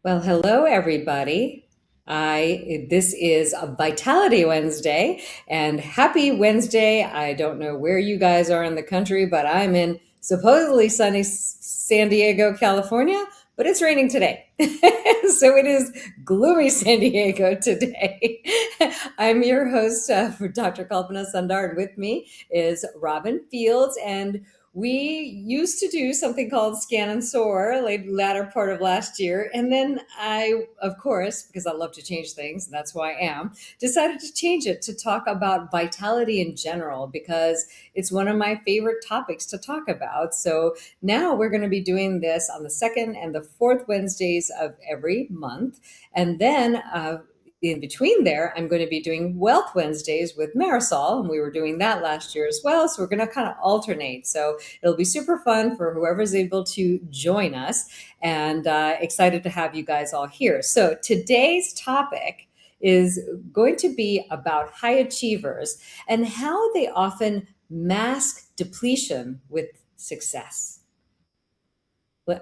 Well, hello everybody. I This is a Vitality Wednesday and happy Wednesday. I don't know where you guys are in the country, but I'm in supposedly sunny San Diego, California, but it's raining today. So it is gloomy San Diego today. I'm your host for Dr. Kalpana Sundar, and with me is Robin Fields, and we used to do something called Scan and Soar, like latter part of last year. And then I, of course, because I love to change things, and that's who I am, decided to change it to talk about vitality in general, because it's one of my favorite topics to talk about. So now we're going to be doing this on the second and the fourth Wednesdays of every month. And then in between there, I'm going to be doing Wealth Wednesdays with Marisol, and we were doing that last year as well. So we're going to kind of alternate. So it'll be super fun for whoever's able to join us, and excited to have you guys all here. So today's topic is going to be about high achievers and how they often mask depletion with success.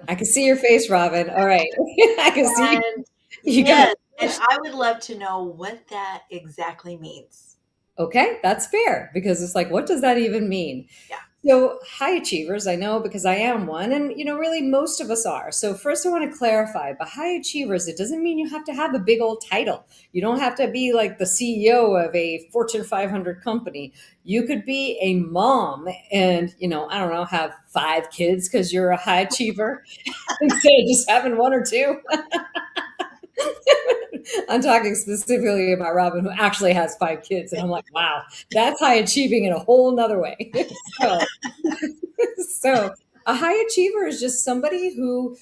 I can see your face, Robin. All right. I can see you. And You got yes, and I would love to know what that exactly means. Okay, that's fair, because it's like, what does that even mean? Yeah. So, high achievers, I know because I am one, and really most of us are. So, first, I want to clarify, by high achievers, it doesn't mean you have to have a big old title. You don't have to be like the CEO of a Fortune 500 company. You could be a mom and, I don't know, have 5 kids because you're a high achiever instead of just having one or two. I'm talking specifically about Robin, who actually has 5 kids. And I'm like, wow, that's high achieving in a whole nother way. so, so a high achiever is just somebody who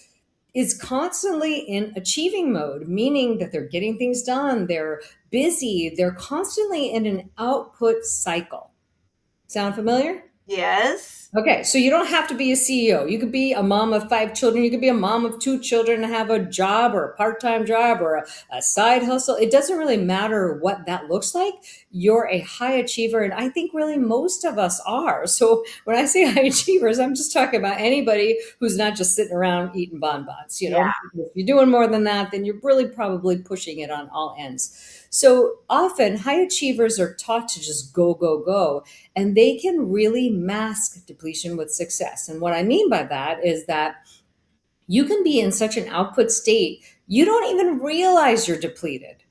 is constantly in achieving mode, meaning that they're getting things done, they're busy, they're constantly in an output cycle. Sound familiar? Yes. Okay, so you don't have to be a CEO. You could be a mom of 5 children. You could be a mom of 2 children and have a job or a part time job or a side hustle. It doesn't really matter what that looks like. You're a high achiever. And I think really most of us are. So when I say high achievers, I'm just talking about anybody who's not just sitting around eating bonbons. Yeah. If you're doing more than that, then you're really probably pushing it on all ends. So often, high achievers are taught to just go, go, go, and they can really mask depletion with success. And what I mean by that is that you can be in such an output state, you don't even realize you're depleted.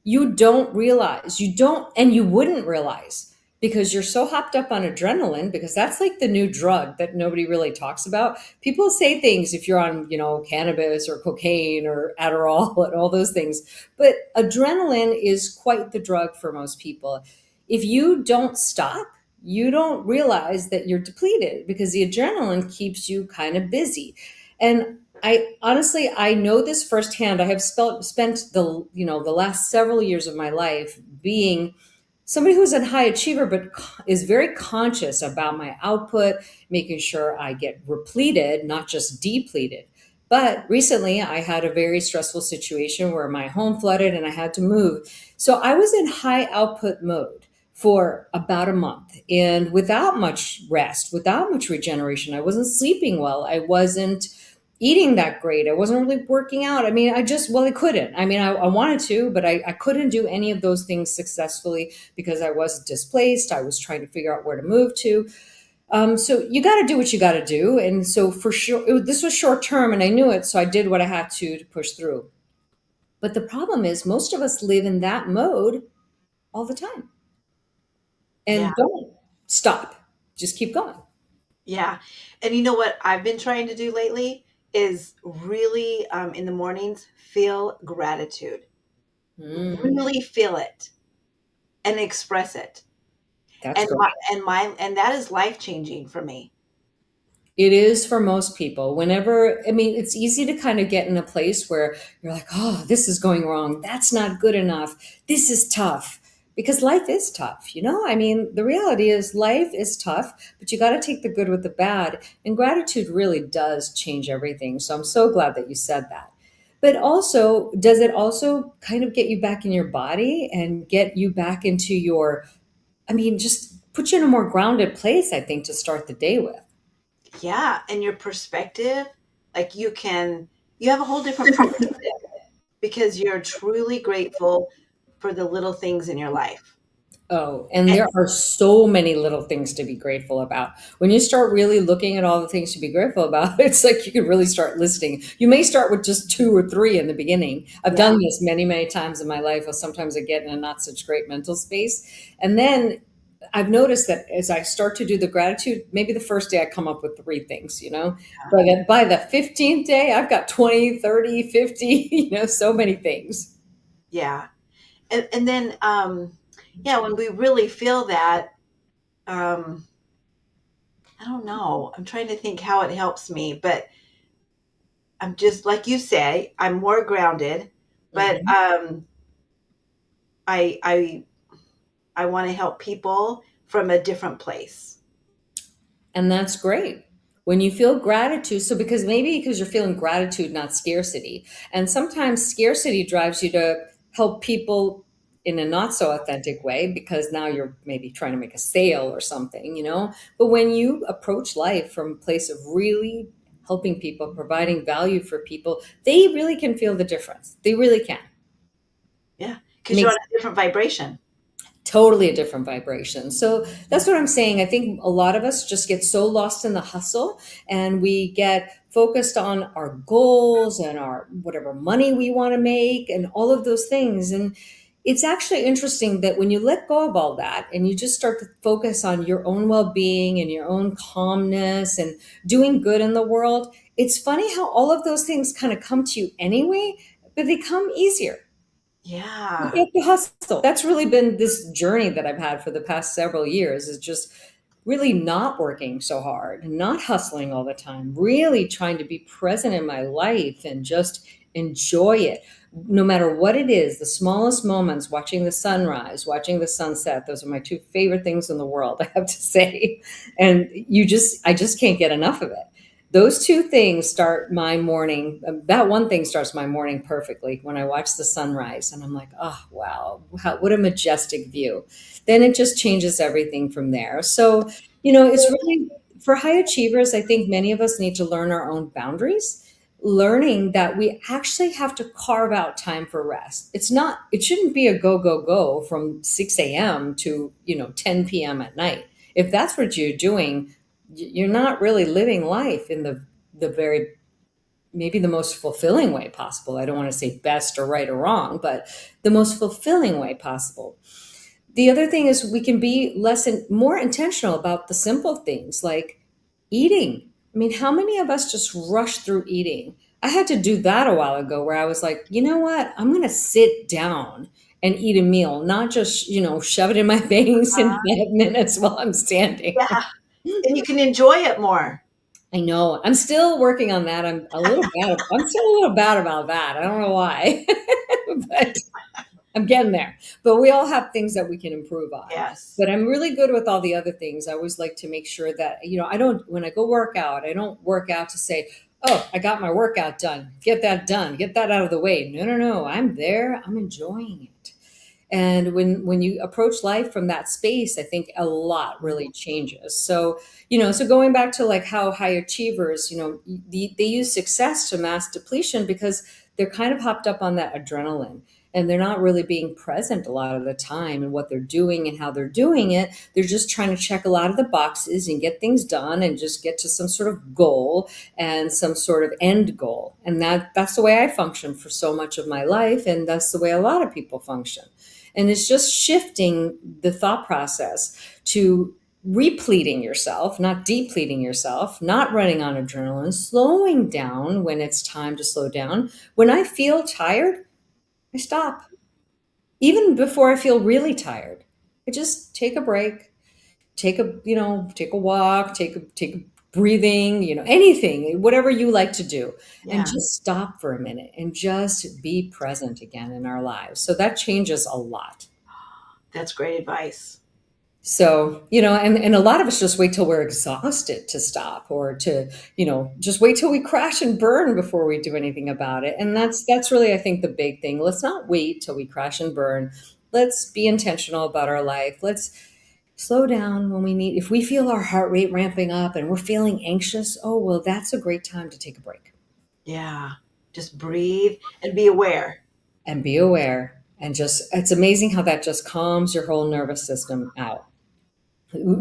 You don't realize, you don't, and you wouldn't realize, because you're so hopped up on adrenaline, because that's like the new drug that nobody really talks about. People say things if you're on, cannabis or cocaine or Adderall and all those things, but adrenaline is quite the drug for most people. If you don't stop, you don't realize that you're depleted, because the adrenaline keeps you kind of busy. And I honestly, I know this firsthand. I have spent the last several years of my life being somebody who's a high achiever, but is very conscious about my output, making sure I get repleted, not just depleted. But recently, I had a very stressful situation where my home flooded and I had to move. So I was in high output mode for about a month, and without much rest, without much regeneration. I wasn't sleeping well. I wasn't eating that great. I wasn't really working out. I mean, I couldn't. I mean, I wanted to, but I couldn't do any of those things successfully because I was displaced. I was trying to figure out where to move to. So you got to do what you got to do. And so for sure, this was short term and I knew it. So I did what I had to push through. But the problem is, most of us live in that mode all the time Yeah. and don't stop. Just keep going. Yeah. And you know what I've been trying to do lately is really in the mornings feel gratitude. Mm, Really feel it and express it. that's And great. and that is life changing for me. It is for most people. I mean, it's easy to kind of get in a place where you're like, oh, this is going wrong. That's not good enough. This is tough. Because life is tough, you know? I mean, the reality is life is tough, but you got to take the good with the bad. And gratitude really does change everything. So I'm so glad that you said that. But also, does it also kind of get you back in your body and get you back into I mean, just put you in a more grounded place, I think, to start the day with? Yeah, and your perspective, like you have a whole different perspective. because you're truly grateful for the little things in your life. Oh, and And there are so many little things to be grateful about. When you start really looking at all the things to be grateful about, it's like you can really start listing. You may start with just two or three in the beginning. I've yeah, done this many, many times in my life. Or sometimes I get in a not such great mental space. And then I've noticed that as I start to do the gratitude, maybe the first day I come up with three things, but by the 15th day, I've got 20, 30, 50, so many things. yeah. And then yeah, when we really feel that, um I don't know. I'm trying to think how it helps me, but I'm just like you say, I'm more grounded, but Mhm. I I want to help people from a different place. And that's great. When you feel gratitude, so because you're feeling gratitude, not scarcity. And sometimes scarcity drives you to help people in a not so authentic way because now you're maybe trying to make a sale or something. But when you approach life from a place of really helping people, providing value for people, they really can feel the difference. They really can. Yeah, It because you're on makes a different vibration. totally a different vibration. So that's what I'm saying. I think a lot of us just get so lost in the hustle and we get focused on our goals and our whatever money we want to make and all of those things. And it's actually interesting that when you let go of all that and you just start to focus on your own well-being and your own calmness and doing good in the world, it's funny how all of those things kind of come to you anyway, but they come easier. You Yeah. get the hustle. That's really been this journey that I've had for the past several years is just really not working so hard, not hustling all the time, really trying to be present in my life and just enjoy it. No matter what it is, the smallest moments, watching the sunrise, watching the sunset, those are my two favorite things in the world, I have to say. And I just can't get enough of it. Those two things start my morning. That one thing starts my morning perfectly when I watch the sunrise, and I'm like, oh wow, what a majestic view. Then it just changes everything from there. So, it's really for high achievers. I think many of us need to learn our own boundaries, learning that we actually have to carve out time for rest. It shouldn't be a go go go from 6 a.m. to 10 p.m. at night. If that's what you're doing, you're not really living life in the very maybe the most fulfilling way possible. I don't want to say best or right or wrong, but the most fulfilling way possible. The other thing is we can be less and more intentional about the simple things like eating. I mean, how many of us just rush through eating? I had to do that a while ago where I was like, you know what? I'm going to sit down and eat a meal, not just, shove it in my face in 5 minutes while I'm standing. Yeah, and you can enjoy it more. I know. I'm still working on that. I'm still a little bad about that. I don't know why, but I'm getting there. But we all have things that we can improve on. Yes. But I'm really good with all the other things. I always like to make sure that, when I go work out, I don't work out to say, oh, I got my workout done. Get that done. Get that out of the way. No, no, no. I'm there. I'm enjoying it. And when you approach life from that space, I think a lot really changes. So, so going back to like how high achievers, they use success to mask depletion because they're kind of hopped up on that adrenaline and they're not really being present a lot of the time and what they're doing and how they're doing it. They're just trying to check a lot of the boxes and get things done and just get to some sort of goal and some sort of end goal. And that's the way I function for so much of my life. And that's the way a lot of people function. And it's just shifting the thought process to repleting yourself, not depleting yourself, not running on adrenaline, slowing down when it's time to slow down. When I feel tired, I stop. Even before I feel really tired, I just take a break, take a walk, take a breathing, anything, whatever you like to do, and Yeah, just stop for a minute and just be present again in our lives. So that changes a lot. that's great advice. So, and a lot of us just wait till we're exhausted to stop or to, just wait till we crash and burn before we do anything about it. And that's really, I think, the big thing. Let's not wait till we crash and burn. Let's be intentional about our life. Let's slow down when we need, if we feel our heart rate ramping up and we're feeling anxious, well, that's a great time to take a break. Yeah, just breathe and be aware. and be aware. And just, it's amazing how that just calms your whole nervous system out,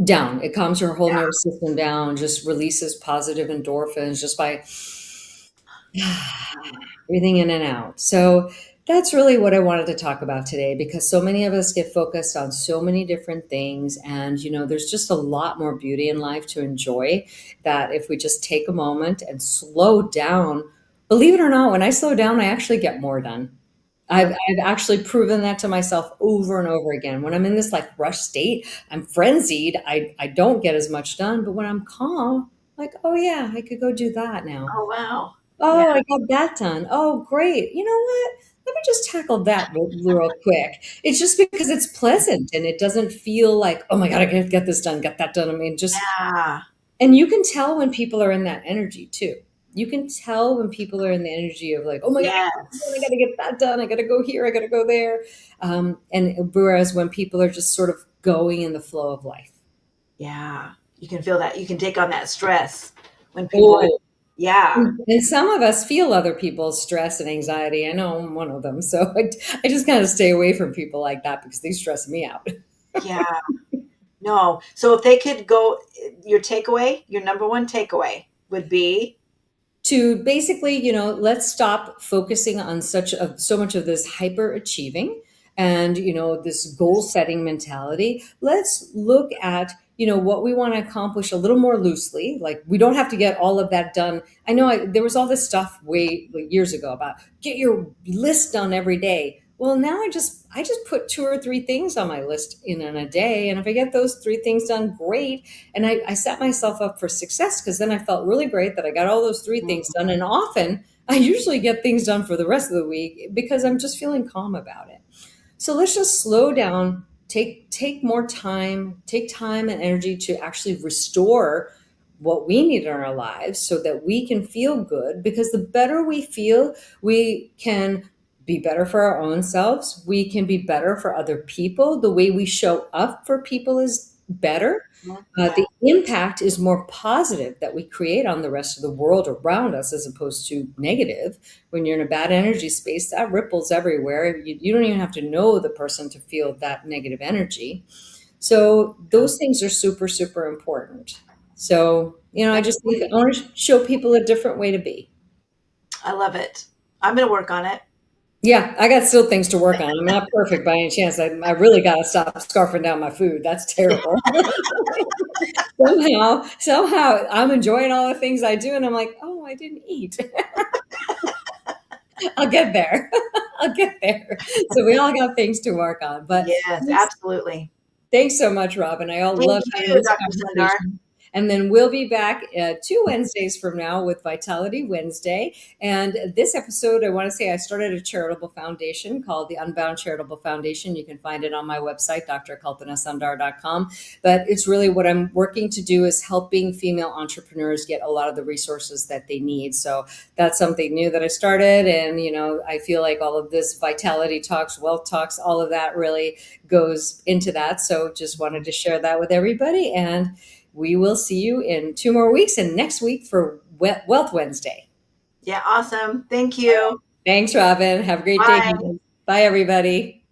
down. It calms your whole nervous system down, just releases positive endorphins just by breathing in and out. So that's really what I wanted to talk about today, because so many of us get focused on so many different things. And, there's just a lot more beauty in life to enjoy, that if we just take a moment and slow down, believe it or not, when I slow down, I actually get more done. Yeah. I've actually proven that to myself over and over again. When I'm in this like rush state, I'm frenzied. I don't get as much done. But when I'm calm, like, oh yeah, I could go do that now. Oh, wow. Yeah. Oh, I got that done. Oh, great. You know what? Let me just tackle that real quick. It's just because it's pleasant and it doesn't feel like, oh my God, I gotta get this done, get that done. I mean, just, Yeah. and you can tell when people are in that energy too. You can tell when people are in the energy of like, oh my God, I Yes. gotta get that done. I gotta go here. I gotta go there. And whereas when people are just sort of going in the flow of life. Yeah. You can feel that. You can take on that stress when people are, Oh, yeah. and some of us feel other people's stress and anxiety. I know I'm one of them. So I just kind of stay away from people like that because they stress me out. Yeah. No. So if they could go, your takeaway, your number one takeaway would be, To basically, let's stop focusing on so much of this hyper achieving and, this goal setting mentality. Let's look at, what we want to accomplish a little more loosely. Like we don't have to get all of that done. I know there was all this stuff way like, years ago about get your list done every day. Well, now I just put two or three things on my list in a day, and if I get those three things done, great. And I set myself up for success because then I felt really great that I got all those three things done. And often I usually get things done for the rest of the week because I'm just feeling calm about it. So let's just slow down, take more time, take time and energy to actually restore what we need in our lives so that we can feel good, because the better we feel, we can be better for our own selves, we can be better for other people. The way we show up for people is better. yeah. The impact is more positive that we create on the rest of the world around us as opposed to negative. When you're in a bad energy space, that ripples everywhere. You don't even have to know the person to feel that negative energy. So those things are super, super important. So, I just think I want to show people a different way to be. I love it. I'm going to work on it. Yeah, I got still things to work on. I'm not perfect by any chance. I really got to stop scarfing down my food. That's terrible. Somehow I'm enjoying all the things I do. And I'm like, oh, I didn't eat. I'll get there. I'll get there. So we all got things to work on. But Yes, absolutely. thanks so much, Robin. I all Thank love having you, this Dr. Sundar. conversation. And then we'll be back 2 Wednesdays from now with Vitality Wednesday. And this episode, I want to say I started a charitable foundation called the Unbound Charitable Foundation. You can find it on my website, drkalpanasundar.com. But it's really what I'm working to do is helping female entrepreneurs get a lot of the resources that they need. So that's something new that I started. And, I feel like all of this vitality talks, wealth talks, all of that really goes into that. So just wanted to share that with everybody. And we will see you in 2 more weeks and next week for Wealth Wednesday. Yeah, awesome. Thank you. Thanks, Robin. Have a great day. Bye. Bye, everybody.